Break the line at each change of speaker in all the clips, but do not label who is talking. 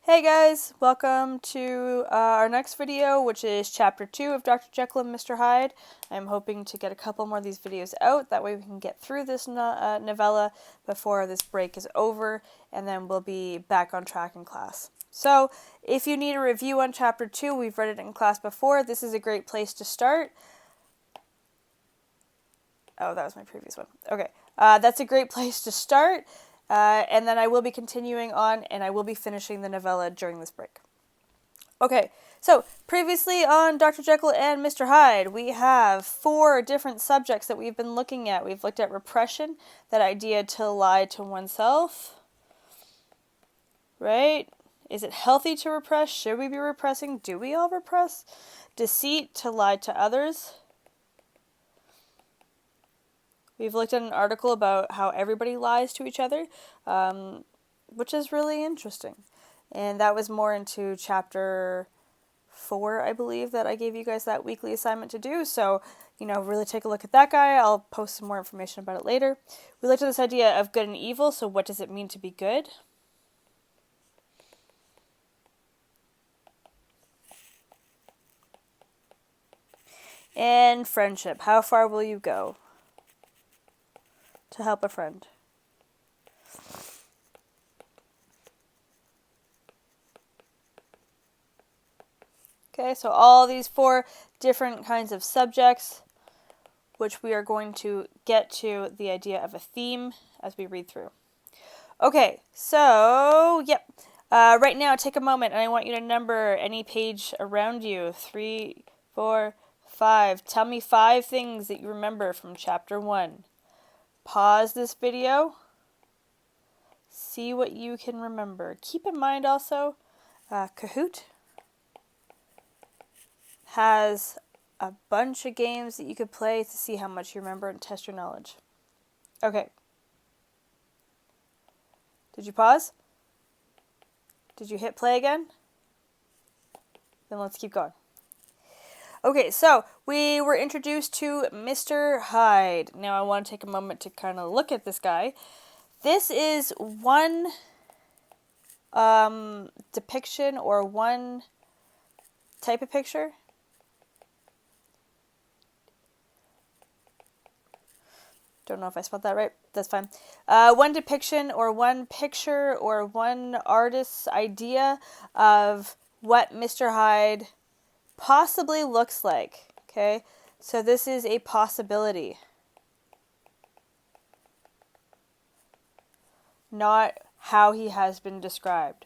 Hey guys, welcome to our next video, which is Chapter 2 of Dr. Jekyll and Mr. Hyde. I'm hoping to get a couple more of these videos out, that way we can get through this novella before this break is over, and then we'll be back on track in class. So, if you need a review on Chapter 2, we've read it in class before, this is a great place to start. Oh, that was my previous one. Okay, that's a great place to start. And then I will be continuing on, and I will be finishing the novella during this break. Okay, so previously on Dr. Jekyll and Mr. Hyde, we have 4 different subjects that we've been looking at. We've looked at repression, that idea to lie to oneself, right? Is it healthy to repress? Should we be repressing? Do we all repress? Deceit, to lie to others. We've looked at an article about how everybody lies to each other, which is really interesting. And that was more into chapter 4, I believe, that I gave you guys that weekly assignment to do. So, really take a look at that guy. I'll post some more information about it later. We looked at this idea of good and evil. So what does it mean to be good? And friendship. How far will you go to help a friend? Okay, so all these 4 different kinds of subjects, which we are going to get to the idea of a theme as we read through. Okay, so, right now take a moment and I want you to number any page around you. 3, 4, 5. Tell me 5 things that you remember from chapter 1. Pause this video. See what you can remember. Keep in mind also, Kahoot has a bunch of games that you could play to see how much you remember and test your knowledge. Okay. Did you pause? Did you hit play again? Then let's keep going. Okay, so we were introduced to Mr. Hyde. Now I want to take a moment to kind of look at this guy. This is one depiction or one type of picture. Don't know if I spelled that right. That's fine. One depiction or one picture or one artist's idea of what Mr. Hyde possibly looks like. Okay, so this is a possibility, not how he has been described.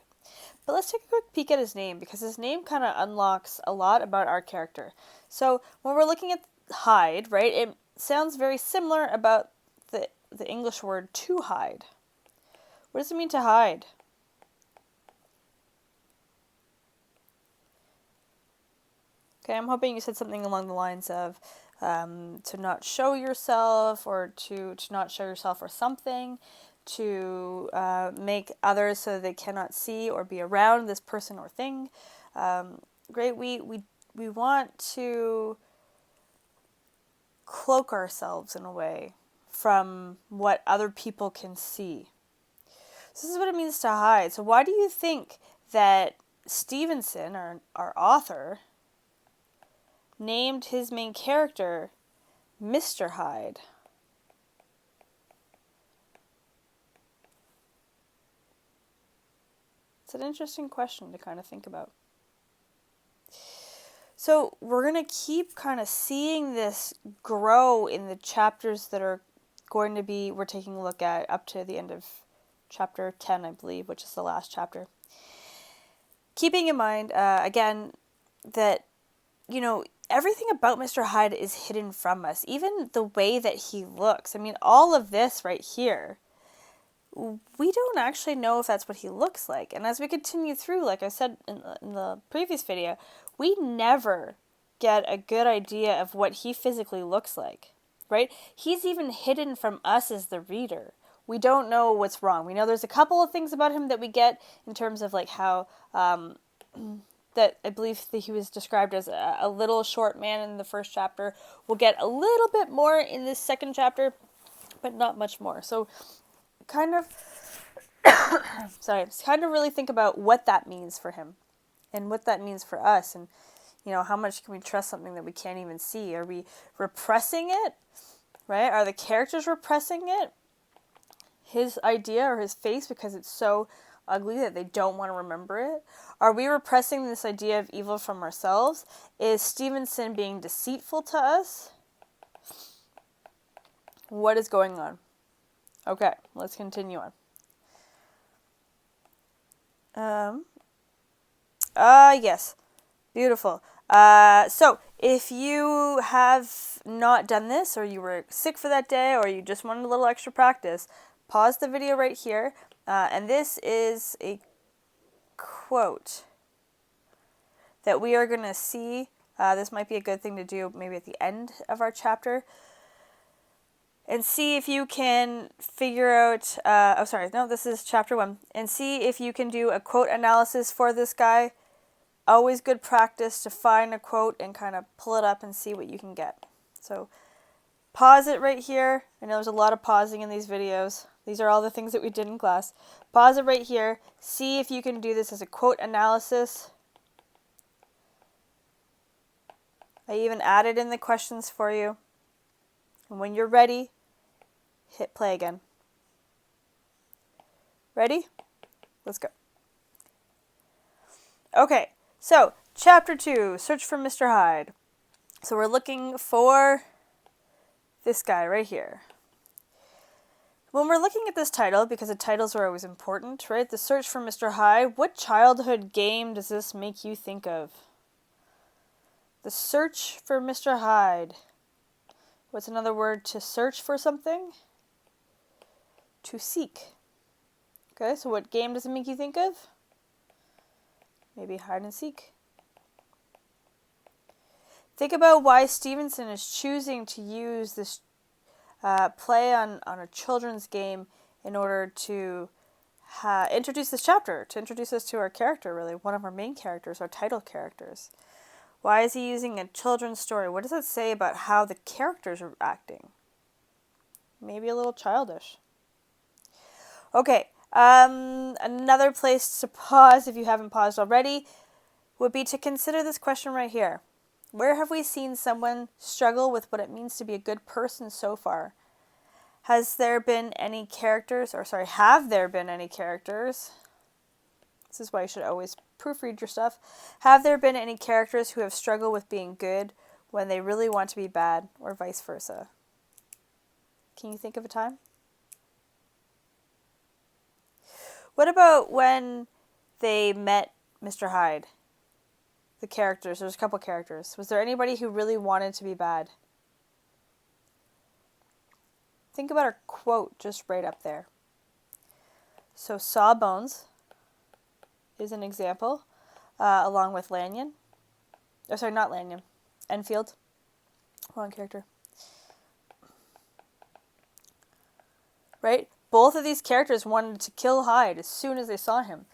But let's take a quick peek at his name, because his name kind of unlocks a lot about our character. So when we're looking at Hyde, right, it sounds very similar about the English word to hide. What does it mean to hide? Okay, I'm hoping you said something along the lines of to not show yourself, or to not show yourself or something, to make others so they cannot see or be around this person or thing. Great, we want to cloak ourselves in a way from what other people can see. So this is what it means to hide. So why do you think that Stevenson, our author, named his main character Mr. Hyde? It's an interesting question to kind of think about. So we're going to keep kind of seeing this grow in the chapters that are going to be, we're taking a look at up to the end of chapter 10, I believe, which is the last chapter. Keeping in mind, again, that, everything about Mr. Hyde is hidden from us. Even the way that he looks. I mean, all of this right here, we don't actually know if that's what he looks like. And as we continue through, like I said in the previous video, we never get a good idea of what he physically looks like, right? He's even hidden from us as the reader. We don't know what's wrong. We know there's a couple of things about him that we get in terms of like how, that I believe that he was described as a little short man in the first chapter. We'll get a little bit more in this second chapter, but not much more. So kind of sorry, kind of really think about what that means for him and what that means for us. And, how much can we trust something that we can't even see? Are we repressing it, right? Are the characters repressing it? His idea or his face because it's so ugly that they don't want to remember it? Are we repressing this idea of evil from ourselves? Is Stevenson being deceitful to us? What is going on? Okay, let's continue on. Yes. Beautiful. So, if you have not done this, or you were sick for that day, or you just wanted a little extra practice, pause the video right here. And this is a quote that we are going to see. This might be a good thing to do maybe at the end of our chapter. And see if you can figure out, this is chapter 1. And see if you can do a quote analysis for this guy. Always good practice to find a quote and kind of pull it up and see what you can get. So pause it right here. I know there's a lot of pausing in these videos. These are all the things that we did in class. Pause it right here. See if you can do this as a quote analysis. I even added in the questions for you. And when you're ready, hit play again. Ready? Let's go. Okay, so chapter 2, Search for Mr. Hyde. So we're looking for this guy right here. When we're looking at this title, because the titles are always important, right? The Search for Mr. Hyde, what childhood game does this make you think of? The Search for Mr. Hyde. What's another word to search for something? To seek. Okay, so what game does it make you think of? Maybe hide and seek. Think about why Stevenson is choosing to use this play on a children's game in order to introduce this chapter, to introduce us to our character, really, one of our main characters, our title characters. Why is he using a children's story? What does that say about how the characters are acting? Maybe a little childish. Okay, another place to pause, if you haven't paused already, would be to consider this question right here. Where have we seen someone struggle with what it means to be a good person so far? Have there been any characters? This is why you should always proofread your stuff. Have there been any characters who have struggled with being good when they really want to be bad, or vice versa? Can you think of a time? What about when they met Mr. Hyde? The characters, there's a couple characters. Was there anybody who really wanted to be bad? Think about our quote just right up there. So Sawbones is an example, along with Lanyon. Oh, sorry, not Lanyon. Enfield. Wrong character. Right? Both of these characters wanted to kill Hyde as soon as they saw him.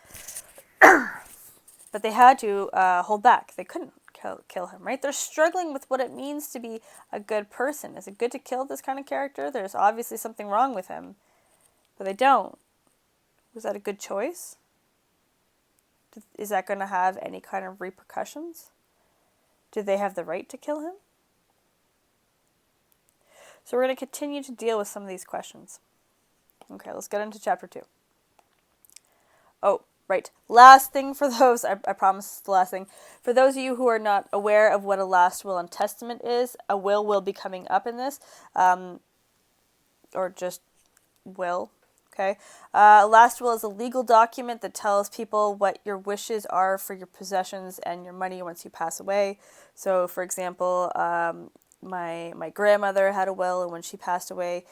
But they had to hold back. They couldn't kill him, right? They're struggling with what it means to be a good person. Is it good to kill this kind of character? There's obviously something wrong with him. But they don't. Was that a good choice? Is that going to have any kind of repercussions? Do they have the right to kill him? So we're going to continue to deal with some of these questions. Okay, let's get into chapter 2. Oh, right. Last thing for those, I promise it's the last thing. For those of you who are not aware of what a last will and testament is, a will be coming up in this, or just will. Okay. Last will is a legal document that tells people what your wishes are for your possessions and your money once you pass away. So, for example, my grandmother had a will, and when she passed away,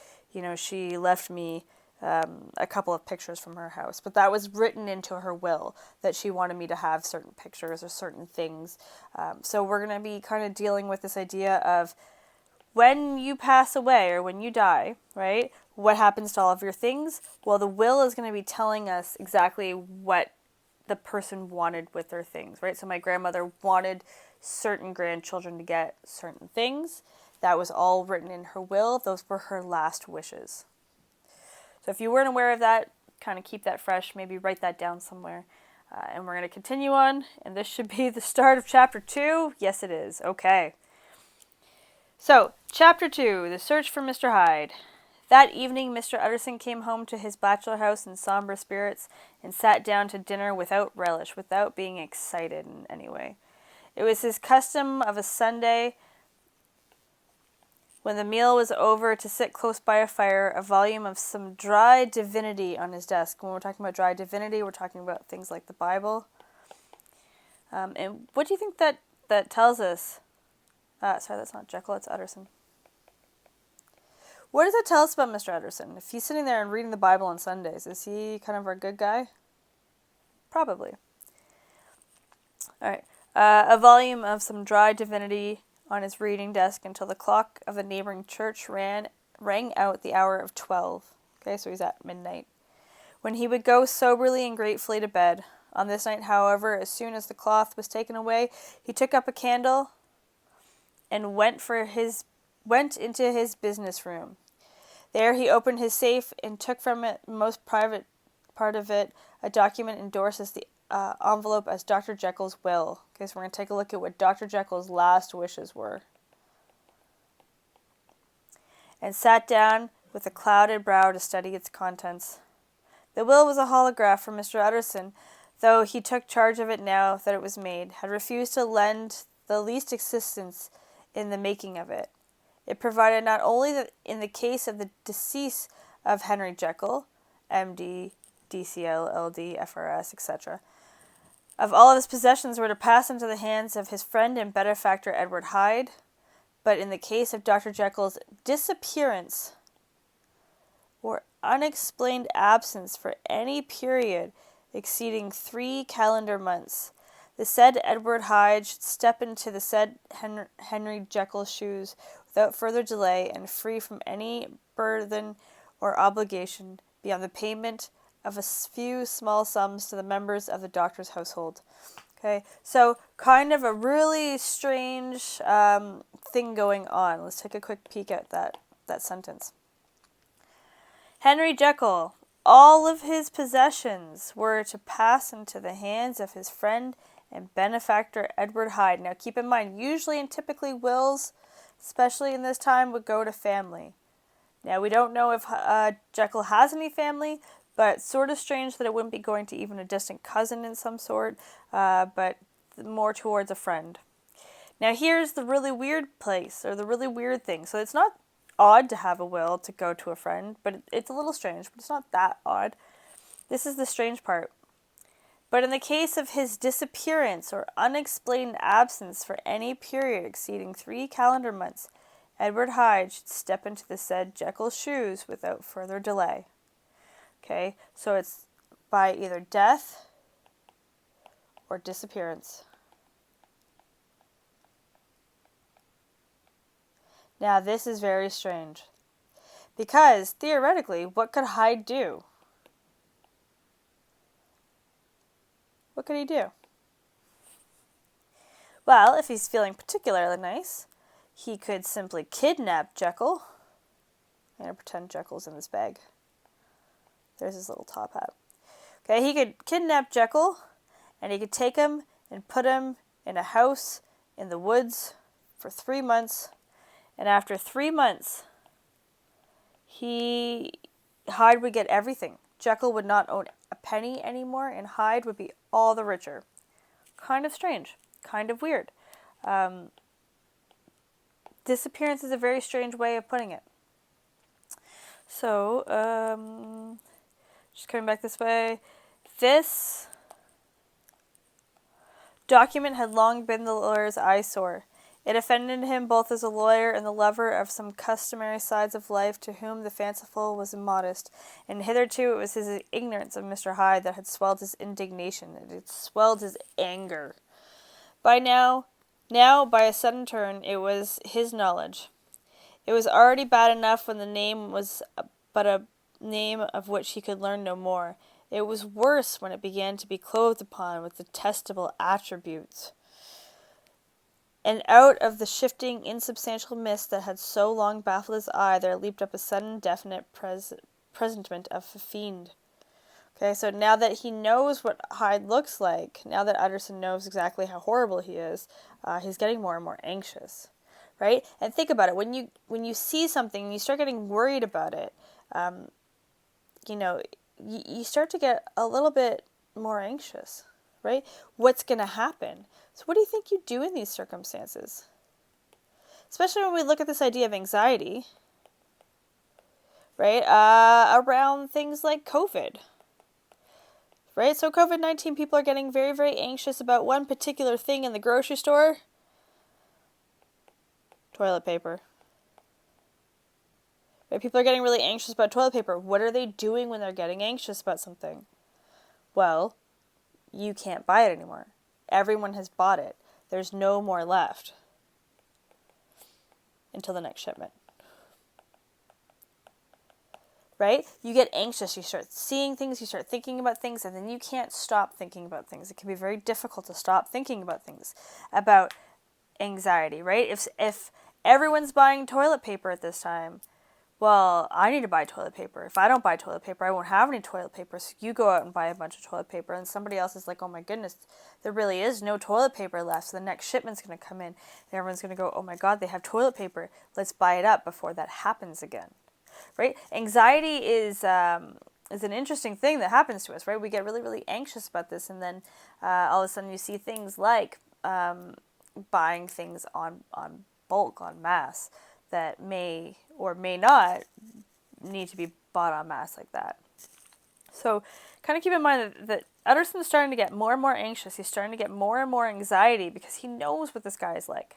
she left me a couple of pictures from her house. But that was written into her will, that she wanted me to have certain pictures or certain things. So we're going to be kind of dealing with this idea of when you pass away or when you die, right? What happens to all of your things? Well, the will is going to be telling us exactly what the person wanted with their things, right? So my grandmother wanted certain grandchildren to get certain things. That was all written in her will. Those were her last wishes. So if you weren't aware of that, kind of keep that fresh, maybe write that down somewhere. And we're going to continue on, and this should be the start of Chapter 2. Yes, it is. Okay. So, Chapter 2, The Search for Mr. Hyde. That evening, Mr. Utterson came home to his bachelor house in somber spirits and sat down to dinner without relish, without being excited in any way. It was his custom of a Sunday, when the meal was over, to sit close by a fire, a volume of some dry divinity on his desk. When we're talking about dry divinity, we're talking about things like the Bible. And what do you think that tells us? Sorry, that's not Jekyll, it's Utterson. What does it tell us about Mr. Utterson? If he's sitting there and reading the Bible on Sundays, is he kind of a good guy? Probably. All right. A volume of some dry divinity on his reading desk until the clock of the neighboring church rang out the hour of 12. Okay, so he's at midnight. When he would go soberly and gratefully to bed. On this night, however, as soon as the cloth was taken away, he took up a candle and went into his business room. There he opened his safe and took from it most private part of it a document endorsed as the envelope as Dr. Jekyll's will. Okay, so we're going to take a look at what Dr. Jekyll's last wishes were. And sat down with a clouded brow to study its contents. The will was a holograph from Mr. Utterson, though he took charge of it now that it was made, had refused to lend the least assistance in the making of it. It provided not only that in the case of the decease of Henry Jekyll, M.D., D.C.L., L.D., F.R.S., etc., of all of his possessions were to pass into the hands of his friend and benefactor Edward Hyde, but in the case of Dr. Jekyll's disappearance or unexplained absence for any period exceeding 3 calendar months, the said Edward Hyde should step into the said Henry Jekyll's shoes without further delay and free from any burden or obligation beyond the payment of a few small sums to the members of the doctor's household. Okay, so kind of a really strange thing going on. Let's take a quick peek at that sentence. Henry Jekyll, all of his possessions were to pass into the hands of his friend and benefactor Edward Hyde. Now keep in mind, usually and typically wills, especially in this time, would go to family. Now we don't know if Jekyll has any family, but sort of strange that it wouldn't be going to even a distant cousin in some sort, but more towards a friend. Now here's the really weird place, or the really weird thing. So it's not odd to have a will to go to a friend, but it's a little strange, but it's not that odd. This is the strange part. But in the case of his disappearance or unexplained absence for any period exceeding 3 calendar months, Edward Hyde should step into the said Jekyll's shoes without further delay. Okay, so it's by either death or disappearance. Now, this is very strange. Because, theoretically, what could Hyde do? What could he do? Well, if he's feeling particularly nice, he could simply kidnap Jekyll. I'm going to pretend Jekyll's in this bag. There's his little top hat. Okay, he could kidnap Jekyll, and he could take him and put him in a house in the woods for 3 months. And after 3 months, Hyde would get everything. Jekyll would not own a penny anymore, and Hyde would be all the richer. Kind of strange. Kind of weird. Disappearance is a very strange way of putting it. So, just coming back this way. This document had long been the lawyer's eyesore. It offended him both as a lawyer and the lover of some customary sides of life to whom the fanciful was immodest, and hitherto it was his ignorance of Mr. Hyde that had swelled his indignation, it had swelled his anger. Now, by a sudden turn, it was his knowledge. It was already bad enough when the name was but a name of which he could learn no more. It was worse when it began to be clothed upon with detestable attributes. And out of the shifting, insubstantial mist that had so long baffled his eye, there leaped up a sudden, definite presentiment of a fiend. Okay, so now that he knows what Hyde looks like, now that Utterson knows exactly how horrible he is, he's getting more and more anxious, right? And think about it, when you see something, you start getting worried about it, you know, you start to get a little bit more anxious, right? What's going to happen? So what do you think you do in these circumstances? Especially when we look at this idea of anxiety, right? Around things like COVID, right? So COVID-19, people are getting very, very anxious about one particular thing in the grocery store. Toilet paper. Right? People are getting really anxious about toilet paper. What are they doing when they're getting anxious about something? Well, you can't buy it anymore. Everyone has bought it. There's no more left until the next shipment. Right? You get anxious, you start seeing things, you start thinking about things, and then you can't stop thinking about things. It can be very difficult to stop thinking about things, about anxiety, right? If everyone's buying toilet paper at this time, well, I need to buy toilet paper. If I don't buy toilet paper, I won't have any toilet paper. So you go out and buy a bunch of toilet paper, and somebody else is like, oh my goodness, there really is no toilet paper left. So the next shipment's going to come in, and everyone's going to go, oh my God, they have toilet paper. Let's buy it up before that happens again, right? Anxiety is an interesting thing that happens to us, right? We get really, really anxious about this, and then all of a sudden you see things like buying things on bulk, en masse, that may or may not need to be bought en masse like that. So kind of keep in mind that Utterson's starting to get more and more anxious. He's starting to get more and more anxiety because he knows what this guy is like.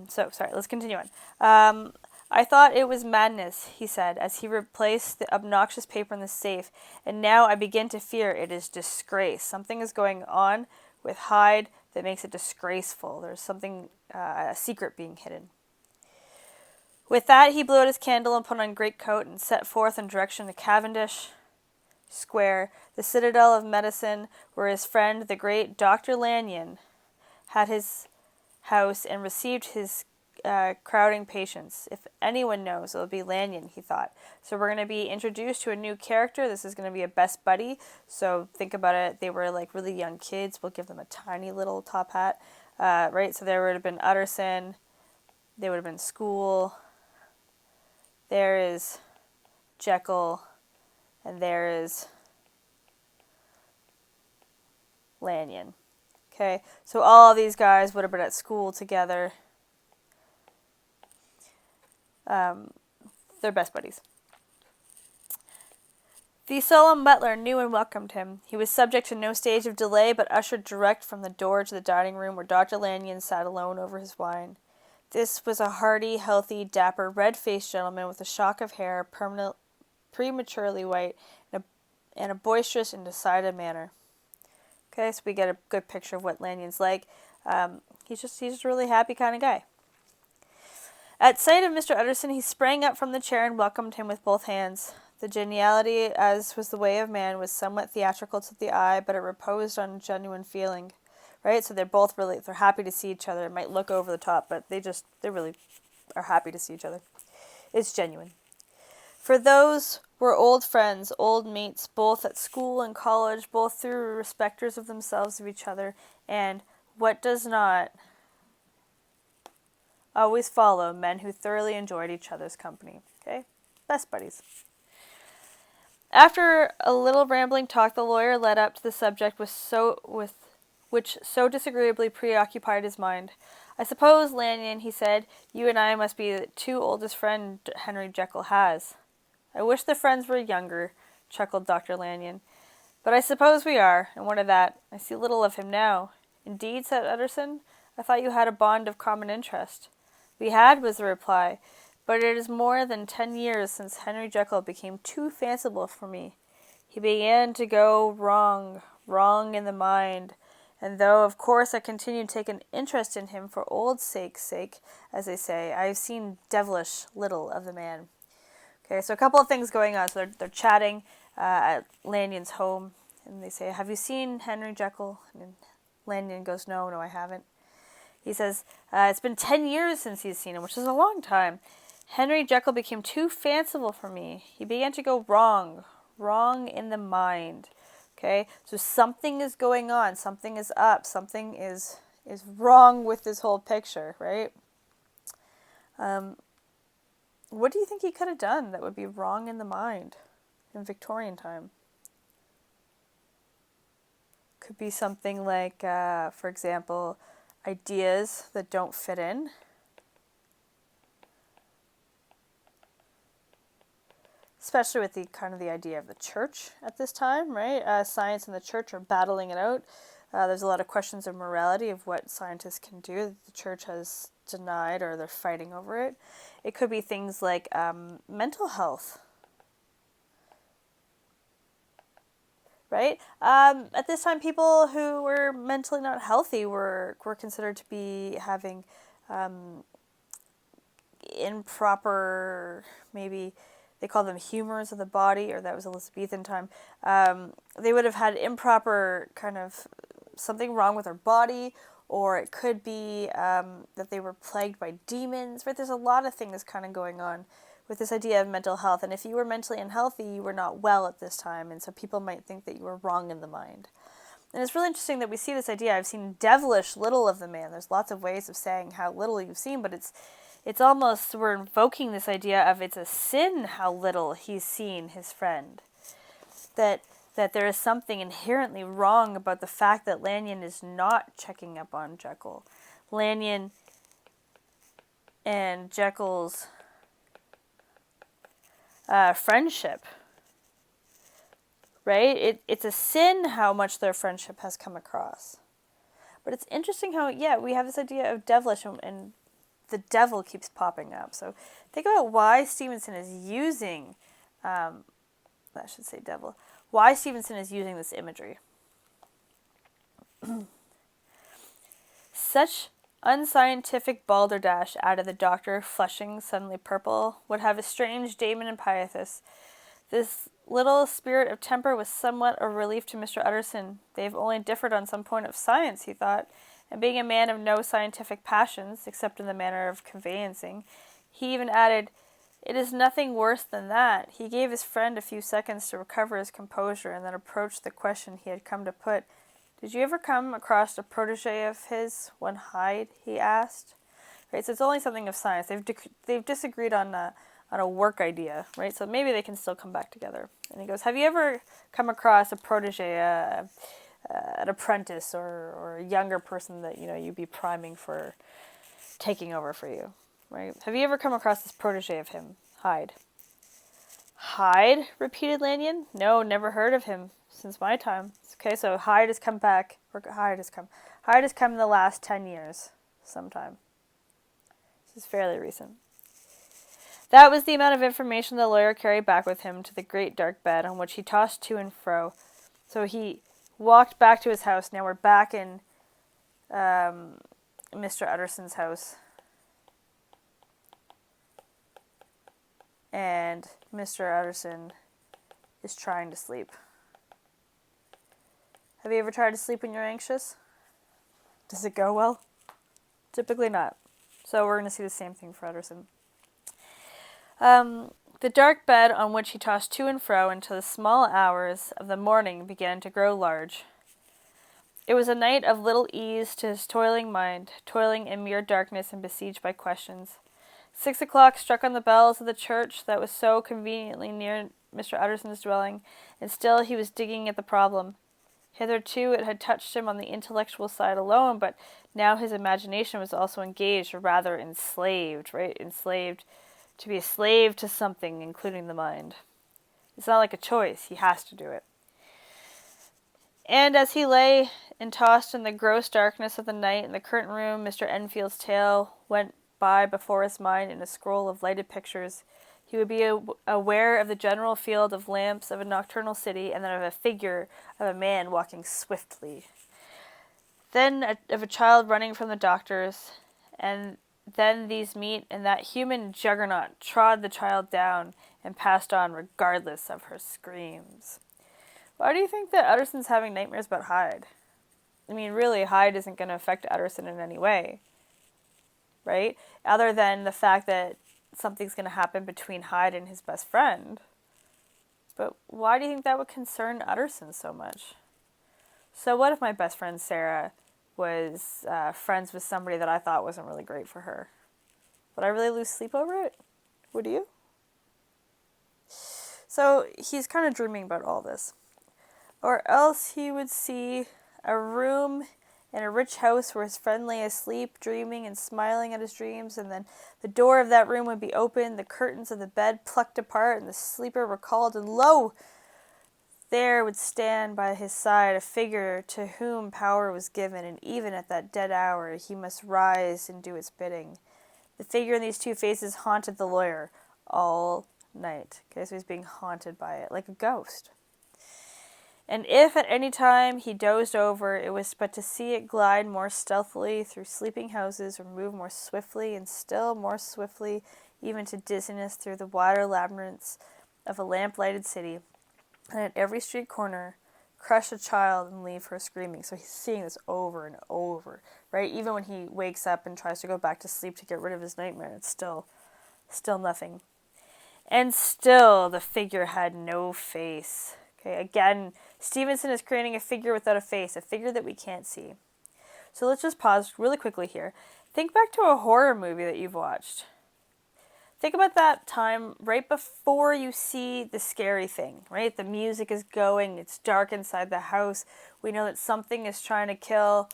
So, sorry, let's continue on. I thought it was madness, he said, as he replaced the obnoxious paper in the safe, and now I begin to fear it is disgrace. Something is going on with Hyde that makes it disgraceful. There's something, a secret being hidden. With that, he blew out his candle and put on a greatcoat and set forth in direction to Cavendish Square, the citadel of medicine, where his friend, the great Dr. Lanyon, had his house and received his crowding patients. If anyone knows, it'll be Lanyon, he thought. So we're going to be introduced to a new character. This is going to be a best buddy. So think about it. They were like really young kids. We'll give them a tiny little top hat, right? So there would have been Utterson. They would have been School. There is Jekyll. And there is Lanyon. Okay, so all of these guys would have been at school together. They're best buddies. The solemn butler knew and welcomed him. He was subject to no stage of delay, but ushered direct from the door to the dining room where Dr. Lanyon sat alone over his wine. This was a hearty, healthy, dapper, red-faced gentleman with a shock of hair, prematurely white, and a boisterous and decided manner. Okay, so we get a good picture of what Lanyon's like. He's just a really happy kind of guy. At sight of Mr. Utterson, he sprang up from the chair and welcomed him with both hands. The geniality, as was the way of man, was somewhat theatrical to the eye, but it reposed on genuine feeling. Right? So they're happy to see each other. It might look over the top, but they really are happy to see each other. It's genuine. For those were old friends, old mates, both at school and college, both through respecters of themselves of each other, and what does not always follow, men who thoroughly enjoyed each other's company. Okay? Best buddies. After a little rambling talk, the lawyer led up to the subject which so disagreeably preoccupied his mind. I suppose, Lanyon, he said, you and I must be the two oldest friends Henry Jekyll has. I wish the friends were younger, chuckled Dr. Lanyon. But I suppose we are, and what of that? I see little of him now. Indeed, said Utterson, I thought you had a bond of common interest. We had, was the reply, but it is more than 10 years since Henry Jekyll became too fanciful for me. He began to go wrong in the mind, and though, of course, I continue to take an interest in him for old sake's sake, as they say, I have seen devilish little of the man. Okay, so a couple of things going on. So they're chatting at Lanyon's home, and they say, have you seen Henry Jekyll? And Lanyon goes, no, I haven't. He says, it's been 10 years since he's seen him, which is a long time. Henry Jekyll became too fanciful for me. He began to go wrong Wrong in the mind. Okay, so something is going on, something is up, something is wrong with this whole picture, right? What do you think he could have done that would be wrong in the mind in Victorian time? Could be something like, for example, ideas that don't fit in. Especially with the idea of the church at this time, right? Science and the church are battling it out. There's a lot of questions of morality of what scientists can do that the church has denied, or they're fighting over it. It could be things like mental health, right? At this time, people who were mentally not healthy were considered to be having improper, maybe they call them humors of the body, or that was Elizabethan time. They would have had improper kind of something wrong with their body, or it could be that they were plagued by demons, right? There's a lot of things kind of going on with this idea of mental health. And if you were mentally unhealthy, you were not well at this time, and so people might think that you were wrong in the mind. And it's really interesting that we see this idea. I've seen devilish little of the man. There's lots of ways of saying how little you've seen, but it's almost, we're invoking this idea of it's a sin how little he's seen his friend. That there is something inherently wrong about the fact that Lanyon is not checking up on Jekyll. Lanyon and Jekyll's friendship, right? It's a sin how much their friendship has come across. But it's interesting how, we have this idea of devilish, and the devil keeps popping up. So think about why Stevenson is using, why Stevenson is using this imagery. Such unscientific balderdash, added the doctor, flushing suddenly purple, would have estranged Damon and Pythias. This little spirit of temper was somewhat a relief to Mr. Utterson. They have only differed on some point of science, he thought, and being a man of no scientific passions, except in the manner of conveyancing, he even added, "It is nothing worse than that." He gave his friend a few seconds to recover his composure, and then approached the question he had come to put. "Did you ever come across a protege of his, one Hyde?" he asked. Right, so it's only something of science. They've disagreed on a work idea, right? So maybe they can still come back together. And he goes, "Have you ever come across a protege, an apprentice, or a younger person that you'd be priming for taking over for you, right? Have you ever come across this protege of him, Hyde?" "Hyde?" repeated Lanyon. "No, never heard of him since my time." Okay, so Hyde has come back, or Hyde has come in the last 10 years, sometime. This is fairly recent. That was the amount of information the lawyer carried back with him to the great dark bed, on which he tossed to and fro. So he walked back to his house. Now we're back in Mr. Utterson's house. And Mr. Utterson is trying to sleep. Have you ever tried to sleep when you're anxious? Does it go well? Typically not. So we're going to see the same thing for Utterson. The dark bed on which he tossed to and fro until the small hours of the morning began to grow large. It was a night of little ease to his toiling mind, toiling in mere darkness and besieged by questions. 6 o'clock struck on the bells of the church that was so conveniently near Mr. Utterson's dwelling, and still he was digging at the problem. Hitherto it had touched him on the intellectual side alone, but now his imagination was also engaged, or rather enslaved, right? Enslaved, to be a slave to something, including the mind. It's not like a choice. He has to do it. And as he lay and tossed in the gross darkness of the night in the curtained room, Mr. Enfield's tale went by before his mind in a scroll of lighted pictures. He would be aware of the general field of lamps of a nocturnal city, and then of a figure of a man walking swiftly. Then of a child running from the doctor's, and then these meet, and that human juggernaut trod the child down and passed on regardless of her screams. Why do you think that Utterson's having nightmares about Hyde? I mean, really, Hyde isn't going to affect Utterson in any way, right? Other than the fact that something's going to happen between Hyde and his best friend. But why do you think that would concern Utterson so much? So what if my best friend Sarah was friends with somebody that I thought wasn't really great for her? Would I really lose sleep over it? Would you? So he's kind of dreaming about all this. Or else he would see a room in a rich house where his friend lay asleep, dreaming and smiling at his dreams, and then the door of that room would be opened, the curtains of the bed plucked apart, and the sleeper recalled, and lo! There would stand by his side a figure to whom power was given, and even at that dead hour he must rise and do its bidding. The figure in these two faces haunted the lawyer all night. Okay, so he's being haunted by it, like a ghost. And if at any time he dozed over, it was but to see it glide more stealthily through sleeping houses, or move more swiftly and still more swiftly, even to dizziness through the wider labyrinths of a lamp-lighted city, and at every street corner crush a child and leave her screaming. So he's seeing this over and over, right? Even when he wakes up and tries to go back to sleep to get rid of his nightmare, it's still nothing. And still the figure had no face. Okay, again, Stevenson is creating a figure without a face, a figure that we can't see. So let's just pause really quickly here. Think back to a horror movie that you've watched. Think about that time right before you see the scary thing, right? The music is going, it's dark inside the house. We know that something is trying to kill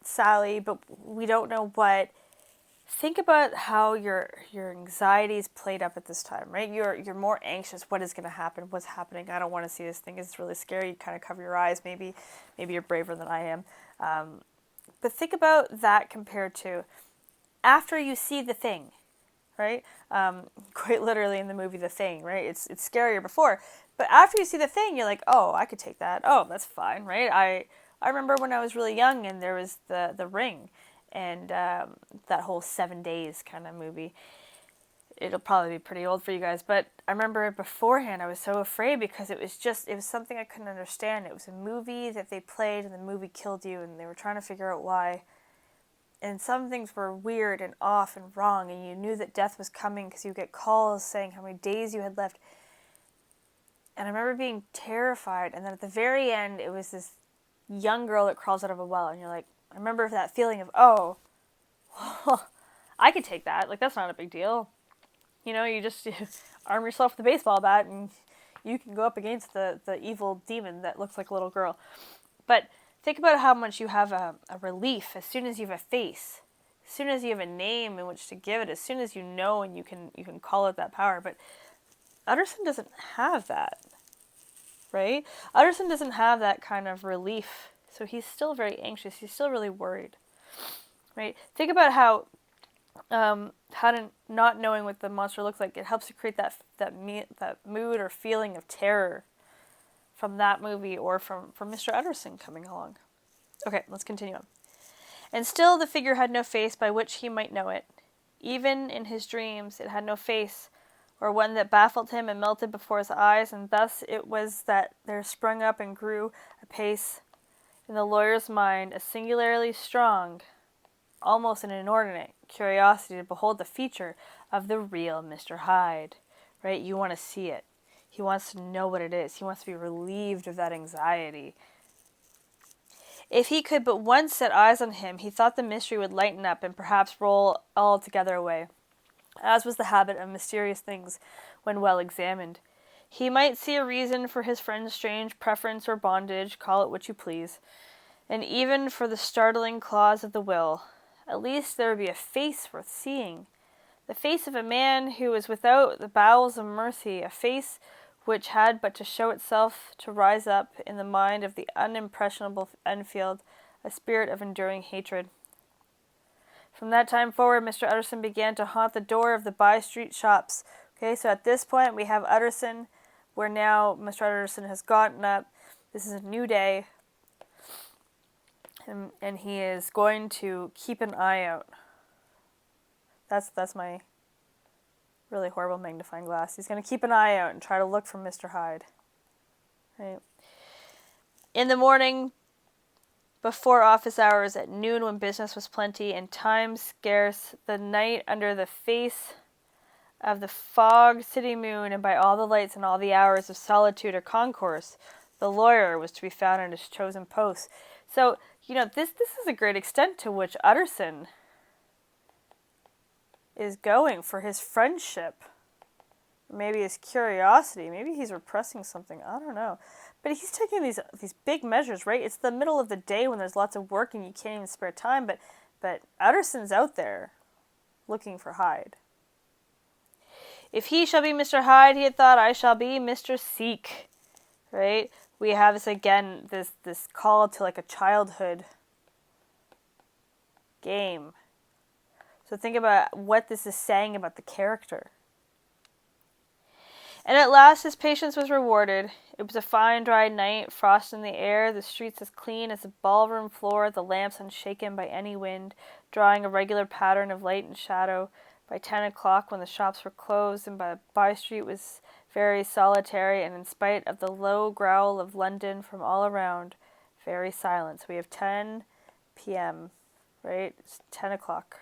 Sally, but we don't know what. Think about how your anxiety is played up at this time, right? You're more anxious. What is going to happen? What's happening? I don't want to see this thing. It's really scary. You kind of cover your eyes. Maybe you're braver than I am. But think about that compared to after you see the thing, right? Quite literally in the movie The Thing, right? It's scarier before, but after you see the thing, you're like, oh, I could take that. Oh, that's fine, right? I remember when I was really young and there was the Ring. And that whole 7 Days kind of movie. It'll probably be pretty old for you guys, but I remember beforehand I was so afraid because it was something I couldn't understand. It was a movie that they played and the movie killed you and they were trying to figure out why. And some things were weird and off and wrong, and you knew that death was coming because you get calls saying how many days you had left. And I remember being terrified, and then at the very end it was this young girl that crawls out of a well, and you're like, I remember that feeling of, oh, I could take that. Like, that's not a big deal. You know, you just arm yourself with a baseball bat and you can go up against the evil demon that looks like a little girl. But think about how much you have a relief as soon as you have a face, as soon as you have a name in which to give it, as soon as you know and you can call it that power. But Utterson doesn't have that, right? Utterson doesn't have that kind of relief. So he's still very anxious. He's still really worried, right? Think about how not knowing what the monster looks like, it helps to create that mood or feeling of terror from that movie or from Mr. Utterson coming along. Okay, let's continue on. And still the figure had no face by which he might know it. Even in his dreams it had no face, or one that baffled him and melted before his eyes, and thus it was that there sprung up and grew apace in the lawyer's mind a singularly strong, almost an inordinate, curiosity to behold the feature of the real Mr. Hyde. Right? You want to see it. He wants to know what it is. He wants to be relieved of that anxiety. If he could but once set eyes on him, he thought the mystery would lighten up and perhaps roll altogether away, as was the habit of mysterious things when well examined. He might see a reason for his friend's strange preference or bondage, call it what you please, and even for the startling clause of the will. At least there would be a face worth seeing, the face of a man who was without the bowels of mercy, a face which had but to show itself to rise up in the mind of the unimpressionable Enfield, a spirit of enduring hatred. From that time forward, Mr. Utterson began to haunt the door of the by-street shops. Okay, so at this point we have Utterson, where now Mr. Utterson has gotten up. This is a new day. And he is going to keep an eye out. That's my really horrible magnifying glass. He's going to keep an eye out and try to look for Mr. Hyde. Right. In the morning, before office hours, at noon when business was plenty and time scarce, the night under the face of the fogged city moon, and by all the lights and all the hours of solitude or concourse, the lawyer was to be found at his chosen post. So, this is a great extent to which Utterson is going for his friendship. Maybe his curiosity. Maybe he's repressing something. I don't know. But he's taking these big measures, right? It's the middle of the day when there's lots of work and you can't even spare time. But Utterson's out there looking for Hyde. If he shall be Mr. Hyde, he had thought, I shall be Mr. Seek. Right? We have this again, this call to like a childhood game. So think about what this is saying about the character. And at last his patience was rewarded. It was a fine dry night, frost in the air, the streets as clean as a ballroom floor, the lamps unshaken by any wind, drawing a regular pattern of light and shadow. By 10 o'clock, when the shops were closed and the by-street was very solitary, and in spite of the low growl of London from all around, very silent. So we have 10 p.m., right? It's 10 o'clock.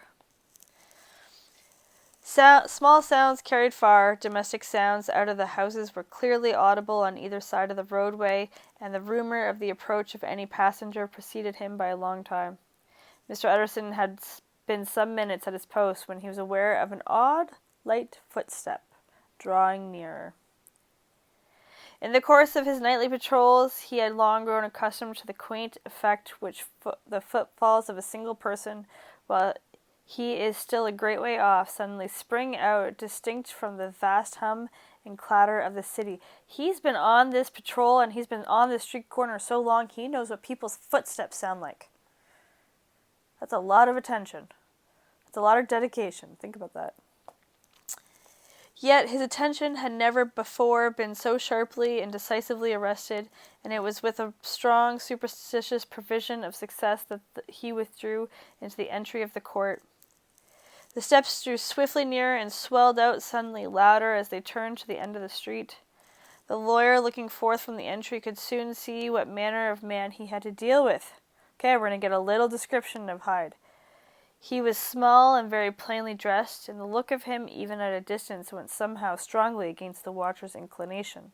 Small sounds carried far. Domestic sounds out of the houses were clearly audible on either side of the roadway, and the rumor of the approach of any passenger preceded him by a long time. Mr. Utterson had been some minutes at his post when he was aware of an odd, light footstep drawing nearer. In the course of his nightly patrols, he had long grown accustomed to the quaint effect which the footfalls of a single person, while he is still a great way off, suddenly spring out distinct from the vast hum and clatter of the city. He's been on this patrol and he's been on this street corner so long, he knows what people's footsteps sound like. That's a lot of attention. That's a lot of dedication. Think about that. Yet his attention had never before been so sharply and decisively arrested, and it was with a strong superstitious prevision of success that he withdrew into the entry of the court. The steps drew swiftly nearer and swelled out suddenly louder as they turned to the end of the street. The lawyer, looking forth from the entry, could soon see what manner of man he had to deal with. Okay, we're going to get a little description of Hyde. He was small and very plainly dressed, and the look of him, even at a distance, went somehow strongly against the watcher's inclination.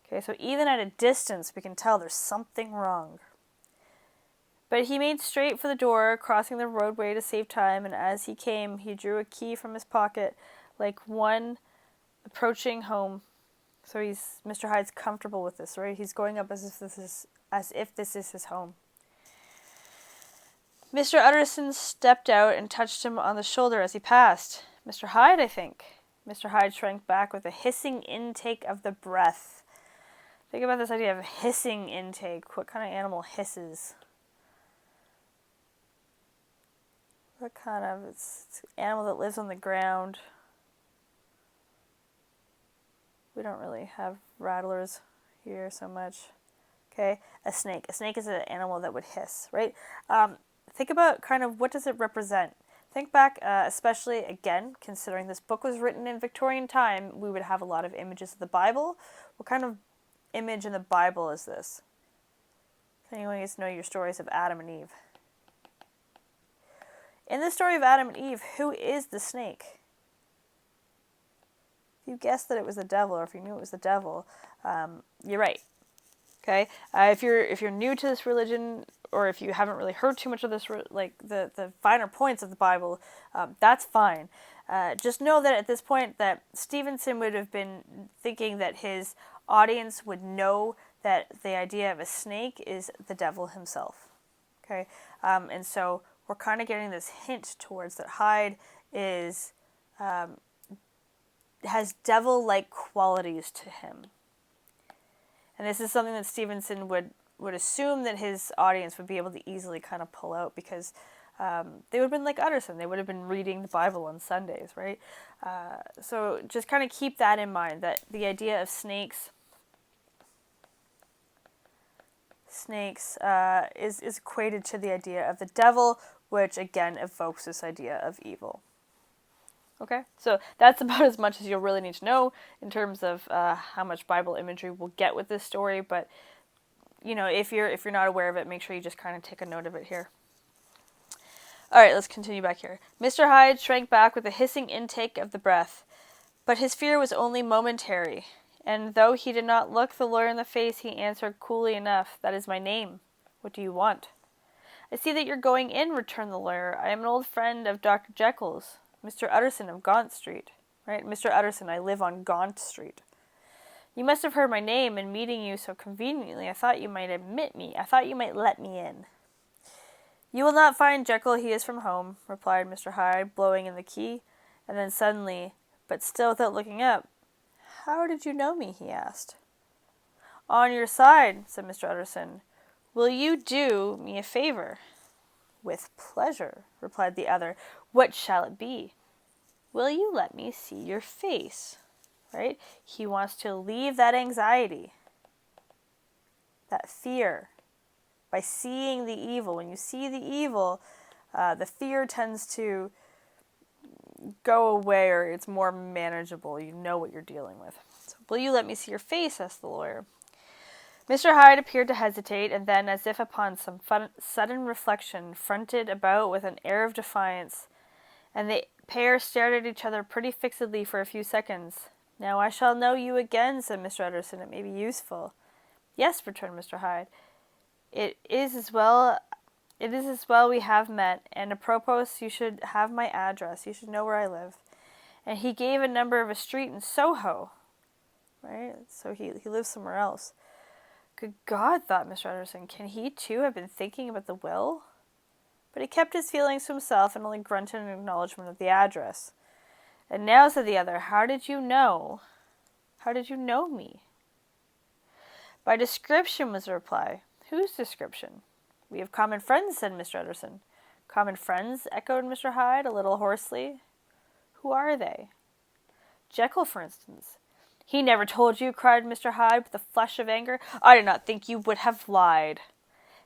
Okay, so even at a distance, we can tell there's something wrong. But he made straight for the door, crossing the roadway to save time, and as he came, he drew a key from his pocket, like one approaching home. So Mr. Hyde's comfortable with this, right? He's going up as if this is his home. Mr. Utterson stepped out and touched him on the shoulder as he passed. Mr. Hyde, I think. Mr. Hyde shrank back with a hissing intake of the breath. Think about this idea of hissing intake. What kind of animal hisses? What kind of... It's an animal that lives on the ground. We don't really have rattlers here so much. Okay, a snake. A snake is an animal that would hiss, right? Think about kind of what does it represent. Think back, especially, again, considering this book was written in Victorian time, we would have a lot of images of the Bible. What kind of image in the Bible is this? Anyone needs to know your stories of Adam and Eve. In the story of Adam and Eve, who is the snake? If you guessed that it was the devil, or if you knew it was the devil, you're right. Okay, if you're new to this religion, or if you haven't really heard too much of this, like the finer points of the Bible, that's fine. Just know that at this point that Stevenson would have been thinking that his audience would know that the idea of a snake is the devil himself. Okay, and so we're kind of getting this hint towards that Hyde is has devil-like qualities to him. And this is something that Stevenson would assume that his audience would be able to easily kind of pull out, because they would have been like Utterson. They would have been reading the Bible on Sundays, right? So just kind of keep that in mind, that the idea of snakes is equated to the idea of the devil, which again evokes this idea of evil. Okay, so that's about as much as you'll really need to know in terms of how much Bible imagery we'll get with this story. But if you're not aware of it, make sure you just kind of take a note of it here. All right, let's continue back here. Mr. Hyde shrank back with a hissing intake of the breath. But his fear was only momentary, and though he did not look the lawyer in the face, he answered coolly enough, "That is my name. What do you want?" "I see that you're going in," returned the lawyer. "I am an old friend of Dr. Jekyll's, Mr. Utterson of Gaunt Street." Right? "Mr. Utterson, I live on Gaunt Street." "You must have heard my name, and meeting you so conveniently, I thought you might admit me. I thought you might let me in." "You will not find Jekyll. He is from home," replied Mr. Hyde, blowing in the key. And then suddenly, but still without looking up, "How did you know me?" he asked. "On your side," said Mr. Utterson. "Will you do me a favor?" "With pleasure," replied the other. "What shall it be?" "Will you let me see your face?" Right? He wants to leave that anxiety, that fear, by seeing the evil. When you see the evil, the fear tends to go away, or it's more manageable. You know what you're dealing with. So, "Will you let me see your face?" asked the lawyer. Mr. Hyde appeared to hesitate, and then, as if upon some sudden reflection, fronted about with an air of defiance, and the pair stared at each other pretty fixedly for a few seconds. "Now I shall know you again," said Mr. Utterson. "It may be useful." "Yes," returned Mr. Hyde. It is as well we have met, and apropos, you should have my address. You should know where I live." And he gave a number of a street in Soho. Right? So he lives somewhere else. Good God, thought Mr. Utterson, can he too have been thinking about the will? But he kept his feelings to himself and only grunted in acknowledgment of the address. "And now," said the other, How did you know me?" "By description," was the reply. "Whose description?" "We have common friends," said Mr. Utterson. "Common friends?" echoed Mr. Hyde, a little hoarsely. "Who are they?" "Jekyll, for instance." "He never told you?" cried Mr. Hyde, with a flush of anger. "I did not think you would have lied."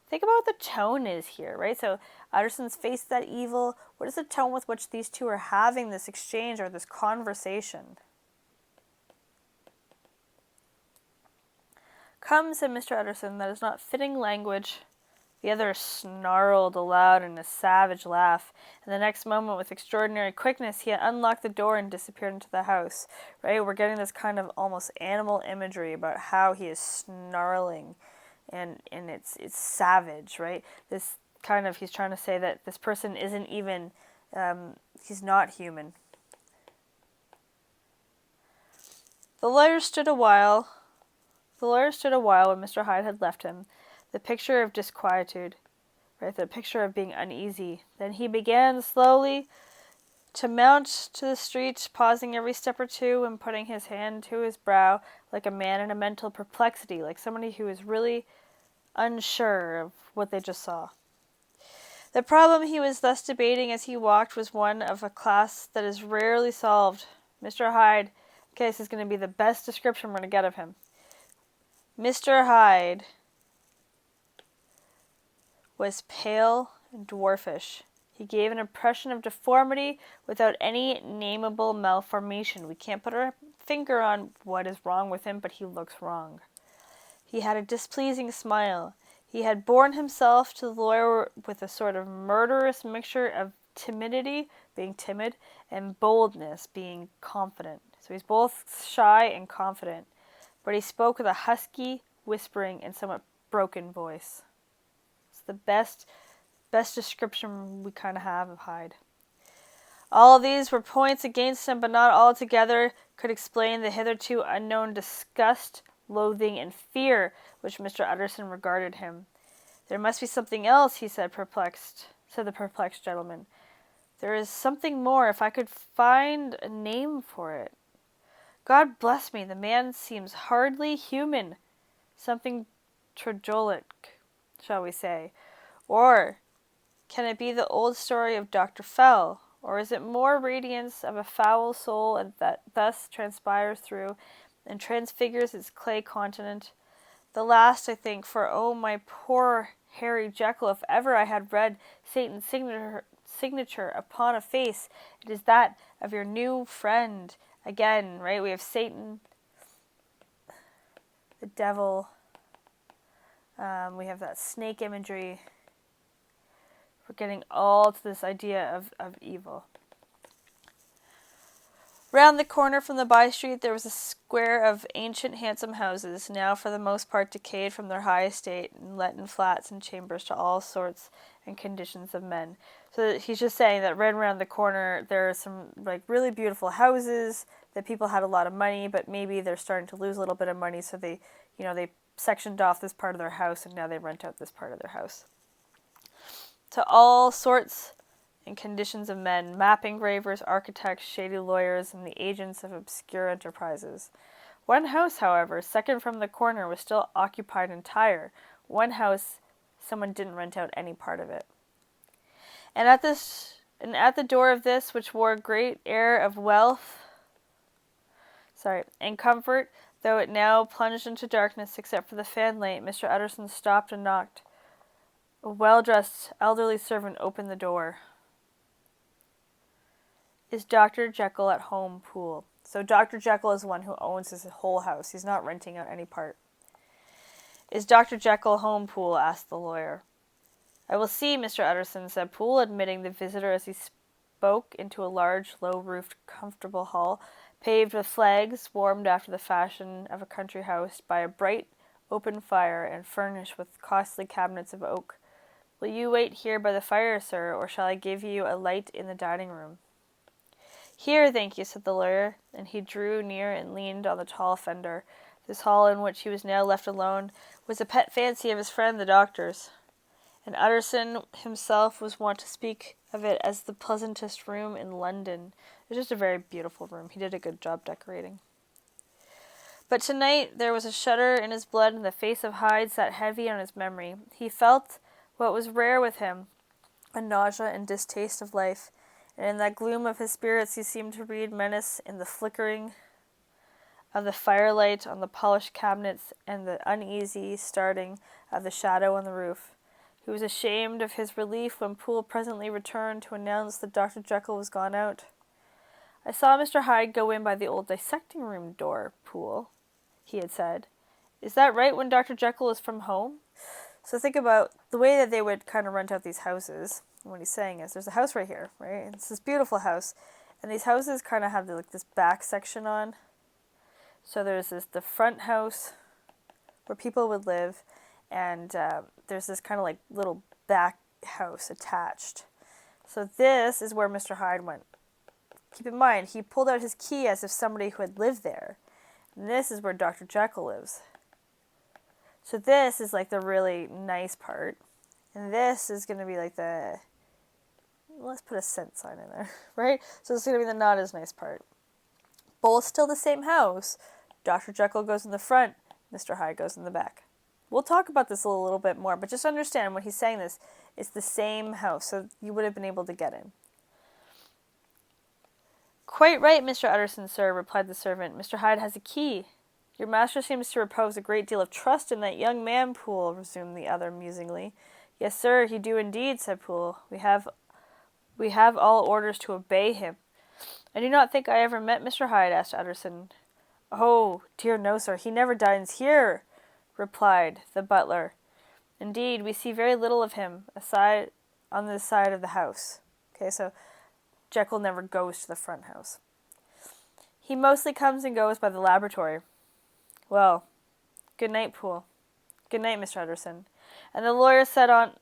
Think about what the tone is here, right? So Utterson's faced that evil. What is the tone with which these two are having this exchange or this conversation? "Come," said Mr. Utterson, "that is not fitting language." The other snarled aloud in a savage laugh, and the next moment, with extraordinary quickness, he had unlocked the door and disappeared into the house. Right? We're getting this kind of almost animal imagery about how he is snarling, and it's savage, right? This kind of, he's trying to say that this person isn't even, he's not human. The lawyer stood a while when Mr. Hyde had left him, the picture of disquietude, right? The picture of being uneasy. Then he began slowly to mount to the street, pausing every step or two and putting his hand to his brow like a man in a mental perplexity, like somebody who is really unsure of what they just saw. The problem he was thus debating as he walked was one of a class that is rarely solved. Mr. Hyde, okay, this is going to be the best description we're going to get of him. Mr. Hyde was pale and dwarfish. He gave an impression of deformity without any nameable malformation. We can't put our finger on what is wrong with him, but he looks wrong. He had a displeasing smile. He had borne himself to the lawyer with a sort of murderous mixture of timidity, being timid, and boldness, being confident. So he's both shy and confident, but he spoke with a husky, whispering, and somewhat broken voice. It's the best description we kind of have of Hyde. All of these were points against him, but not altogether could explain the hitherto unknown disgust, loathing, and fear which Mr. Utterson regarded him. "There must be something else," he said, the perplexed gentleman. "There is something more, if I could find a name for it. God bless me, the man seems hardly human. Something tragolic, shall we say? Or can it be the old story of Dr. Fell? Or is it more radiance of a foul soul and that thus transpires through and transfigures its clay continent? The last, I think, for oh, my poor Harry Jekyll, if ever I had read Satan's signature upon a face, it is that of your new friend." Again, right, we have Satan, the devil, we have that snake imagery. We're getting all to this idea of evil. Round the corner from the by-street there was a square of ancient handsome houses, now for the most part decayed from their high estate, and let in flats and chambers to all sorts and conditions of men. So he's just saying that right around the corner there are some like really beautiful houses that people had a lot of money, but maybe they're starting to lose a little bit of money, so they sectioned off this part of their house and now they rent out this part of their house. To all sorts and conditions of men, map engravers, architects, shady lawyers, and the agents of obscure enterprises. One house, however, second from the corner, was still occupied entire. One house, someone didn't rent out any part of it. And at the door of this, which wore a great air of wealth, and comfort, though it now plunged into darkness except for the fanlight, Mr. Utterson stopped and knocked. A well-dressed, elderly servant opened the door. Is Dr. Jekyll at home, Poole? So Dr. Jekyll is the one who owns his whole house. He's not renting out any part. Is Dr. Jekyll home, Poole? Asked the lawyer. I will see, Mr. Utterson, said Poole, admitting the visitor as he spoke into a large, low-roofed, comfortable hall, paved with flags, warmed after the fashion of a country house by a bright, open fire, and furnished with costly cabinets of oak. Will you wait here by the fire, sir, or shall I give you a light in the dining room? Here, thank you, said the lawyer, and he drew near and leaned on the tall fender. This hall, in which he was now left alone, was a pet fancy of his friend the doctor's, and Utterson himself was wont to speak of it as the pleasantest room in London. It was just a very beautiful room. He did a good job decorating. But tonight there was a shudder in his blood, and the face of Hyde sat heavy on his memory. He felt what was rare with him, a nausea and distaste of life, and in that gloom of his spirits he seemed to read menace in the flickering of the firelight on the polished cabinets and the uneasy starting of the shadow on the roof. He was ashamed of his relief when Poole presently returned to announce that Dr. Jekyll was gone out. I saw Mr. Hyde go in by the old dissecting-room door, Poole, he had said. Is that right when Dr. Jekyll is from home? So think about the way that they would kind of rent out these houses. And what he's saying is there's a house right here, right? It's this beautiful house. And these houses kind of have this back section on. So there's the front house where people would live, and there's this kind of like little back house attached. So this is where Mr. Hyde went. Keep in mind, he pulled out his key as if somebody who had lived there. And this is where Dr. Jekyll lives. So this is like the really nice part. And this is going to be like let's put a cent sign in there, right? So this is going to be the not as nice part. Both still the same house. Dr. Jekyll goes in the front, Mr. Hyde goes in the back. We'll talk about this a little bit more, but just understand when he's saying this, it's the same house, so you would have been able to get in. Quite right, Mr. Utterson, sir, replied the servant. Mr. Hyde has a key. Your master seems to repose a great deal of trust in that young man, Poole, resumed the other musingly. Yes, sir, he do indeed, said Poole. We have all orders to obey him. I do not think I ever met Mr. Hyde, asked Utterson. Oh, dear no, sir, he never dines here, replied the butler. Indeed, we see very little of him, on this side of the house. Okay, so Jekyll never goes to the front house. He mostly comes and goes by the laboratory. Well, good night, Poole. Good night, Mr. Utterson. And the lawyer set on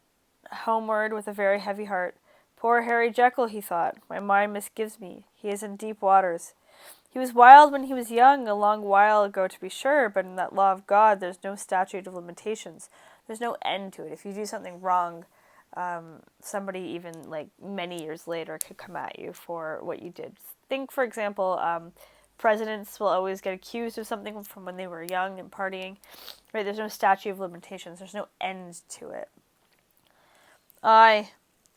homeward with a very heavy heart. Poor Harry Jekyll, he thought. My mind misgives me. He is in deep waters. He was wild when he was young, a long while ago to be sure, but in that law of God there's no statute of limitations. There's no end to it. If you do something wrong, somebody even like many years later could come at you for what you did. Think, for example, presidents will always get accused of something from when they were young and partying. Right? There's no statute of limitations. There's no end to it. Aye,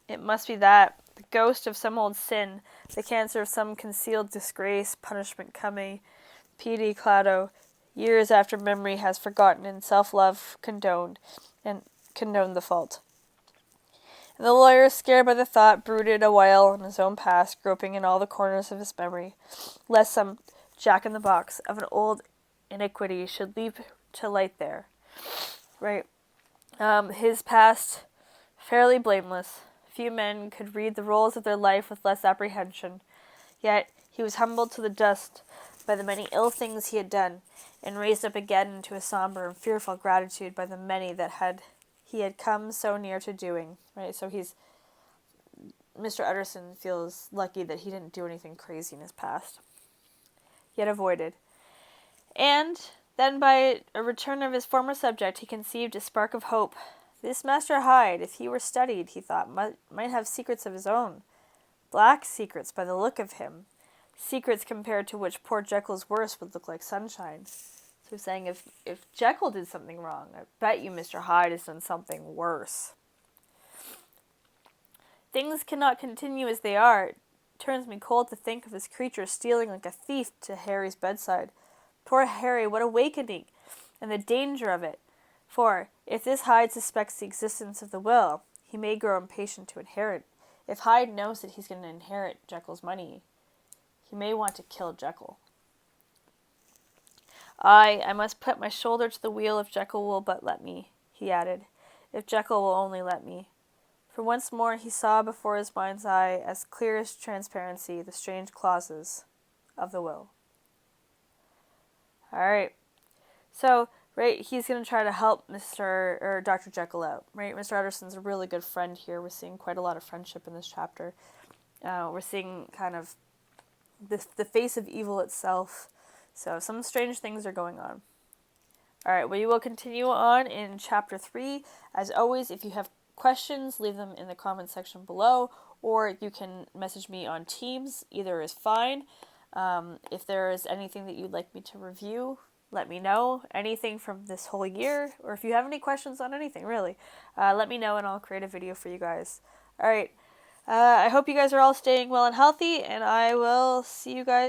it must be that. The ghost of some old sin, the cancer of some concealed disgrace, punishment coming, pedi clado, years after memory has forgotten and self-love condoned the fault. And the lawyer, scared by the thought, brooded a while on his own past, groping in all the corners of his memory, lest some jack-in-the-box of an old iniquity should leap to light there. Right? His past, fairly blameless. Few men could read the rolls of their life with less apprehension. Yet he He was humbled to the dust by the many ill things he had done, and raised up again into a somber and fearful gratitude by the many that he had come so near to doing. Right, so Mr. Utterson feels lucky that he didn't do anything crazy in his past, yet avoided. And then by a return of his former subject, he conceived a spark of hope. This Master Hyde, if he were studied, he thought, might have secrets of his own. Black secrets by the look of him. Secrets compared to which poor Jekyll's worst would look like sunshine. So he's saying if Jekyll did something wrong, I bet you Mr. Hyde has done something worse. Things cannot continue as they are. It turns me cold to think of this creature stealing like a thief to Harry's bedside. Poor Harry, what awakening, and the danger of it. For, if this Hyde suspects the existence of the will, he may grow impatient to inherit. If Hyde knows that he's going to inherit Jekyll's money, he may want to kill Jekyll. I must put my shoulder to the wheel if Jekyll will but let me, he added. If Jekyll will only let me. For once more he saw before his mind's eye, as clear as transparency, the strange clauses of the will. Alright. So, right, he's going to try to help Dr. Jekyll out, right? Mr. Utterson's a really good friend here. We're seeing quite a lot of friendship in this chapter. We're seeing kind of the face of evil itself. So some strange things are going on. Alright, we will continue on in chapter 3. As always, if you have questions, leave them in the comment section below, or you can message me on Teams. Either is fine. If there is anything that you'd like me to review, let me know. Anything from this whole year, or if you have any questions on anything, really, let me know and I'll create a video for you guys. Alright, I hope you guys are all staying well and healthy, and I will see you guys